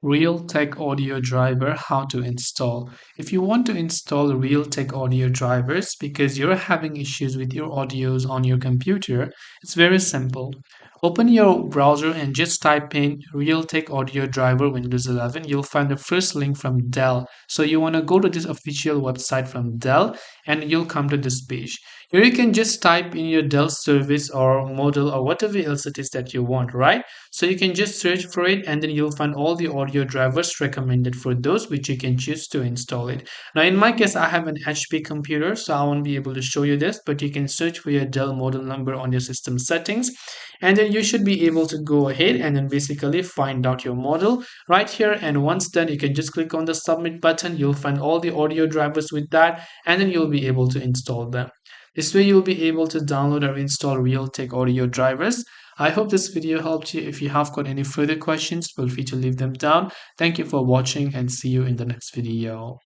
Realtek audio driver, how to install. If you want to install Realtek audio drivers because you're having issues with your audios on your computer, it's very simple. Open your browser and just type in Realtek audio driver Windows 11. You'll find the first link from Dell. So you want to go to this official website from Dell and you'll come to this page. Here you can just type in your Dell service or model or whatever else it is that you want, right? So you can just search for it and then you'll find all the audio drivers recommended for those which you can choose to install it. Now in my case, I have an HP computer, so I won't be able to show you this, but you can search for your Dell model number on your system settings and then you should be able to go ahead and then basically find out your model right here. And once done, you can just click on the submit button. You'll find all the audio drivers with that and then you'll be able to install them. This way you'll be able to download or install Realtek audio drivers. I hope this video helped you. If you have got any further questions, feel free to leave them down. Thank you for watching and see you in the next video.